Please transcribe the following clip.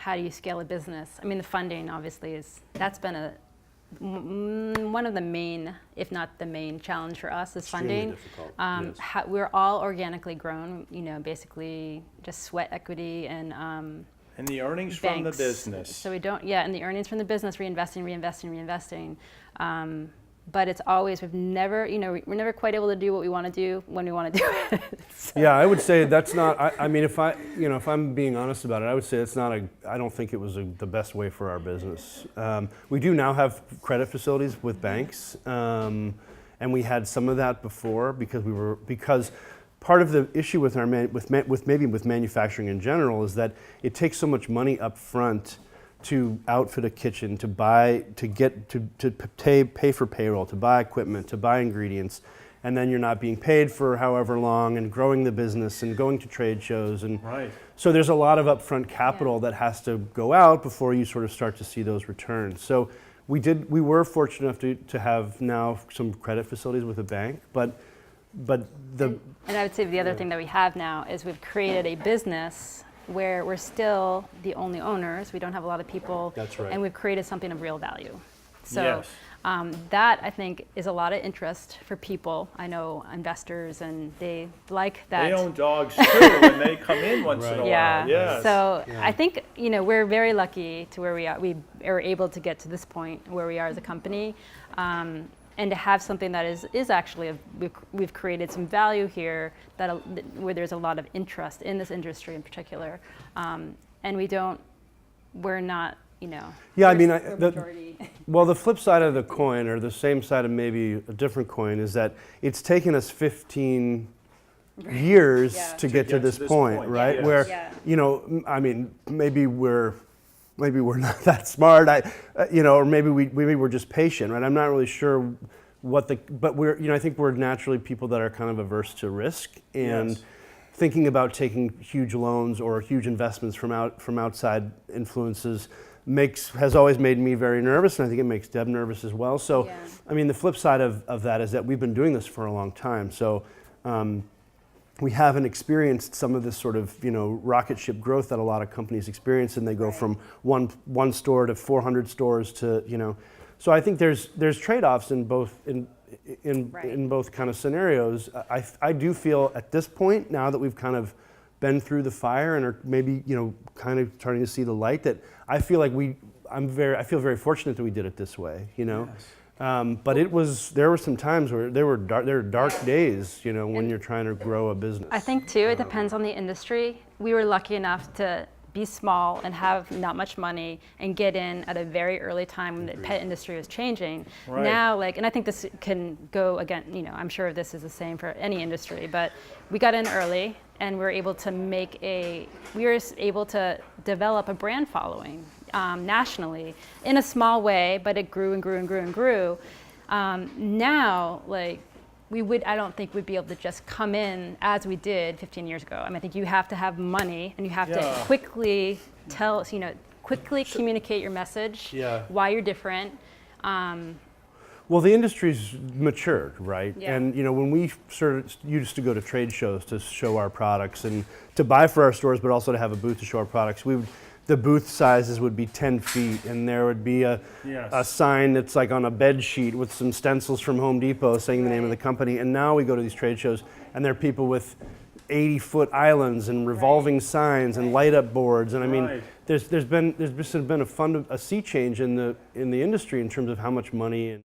how do you scale a business? I mean, the funding obviously that's been one of the main, if not the main challenge for us is funding. Difficult. Yes. We're all organically grown, basically just sweat equity and the earnings banks. from the business. So we don't, and the earnings from the business, reinvesting. But it's always, we're never quite able to do what we want to do when we want to do it. So. Yeah, I would say that's not, I mean, if I'm being honest about it, I would say it's not I don't think it was the best way for our business. We do now have credit facilities with banks, and we had some of that before because part of the issue with with manufacturing in general is that it takes so much money up front to outfit a kitchen, to pay for payroll, to buy equipment, to buy ingredients, and then you're not being paid for however long, and growing the business and going to trade shows, and right. So there's a lot of upfront capital that has to go out before you sort of start to see those returns. So we were fortunate enough to have now some credit facilities with a bank, and I would say the other thing that we have now is we've created a business where we're still the only owners. We don't have a lot of people. That's right. And we've created something of real value. So yes. That, I think, is a lot of interest for people. I know investors, and they like that. They own dogs too, and they come in once in a while. Yes. So I think, we're very lucky to where we are. We are able to get to this point where we are as a company. And to have something that is actually, we've created some value here where there's a lot of interest in this industry in particular. And we're not, Yeah, I mean, the flip side of the coin, or the same side of maybe a different coin, is that it's taken us 15 years to get to this point, right? Yes. Where, I mean, maybe we're not that smart, or maybe we're just patient, right? I'm not really sure but I think we're naturally people that are kind of averse to risk, and yes. thinking about taking huge loans or huge investments from outside influences has always made me very nervous, and I think it makes Deb nervous as well. So, I mean, the flip side of that is that we've been doing this for a long time. So. We haven't experienced some of this sort of rocket ship growth that a lot of companies experience, and they go from one store to 400 stores to So I think there's trade-offs in both in both kind of scenarios. I do feel at this point, now that we've kind of been through the fire and are maybe kind of starting to see the light, that I feel like I feel very fortunate that we did it this way. Yes. But there were some times where there were dark days, when you're trying to grow a business. I think too, it depends on the industry. We were lucky enough to be small and have not much money and get in at a very early time when the pet industry was changing. Right. Now, and I think this can go again, I'm sure this is the same for any industry, but we got in early and we were able to develop a brand following. Nationally in a small way, but it grew and grew and grew and grew. Now, I don't think we'd be able to just come in as we did 15 years ago. I mean, I think you have to have money, and you have to quickly communicate your message, why you're different. Well, the industry's matured, right? Yeah. And when we used to go to trade shows to show our products and to buy for our stores, but also to have a booth to show our products, the booth sizes would be 10 feet, and there would be a sign that's like on a bed sheet with some stencils from Home Depot saying the name of the company. And now we go to these trade shows, and there are people with 80-foot islands and revolving signs and light-up boards. And I mean, there's been a sea change in the industry in terms of how much money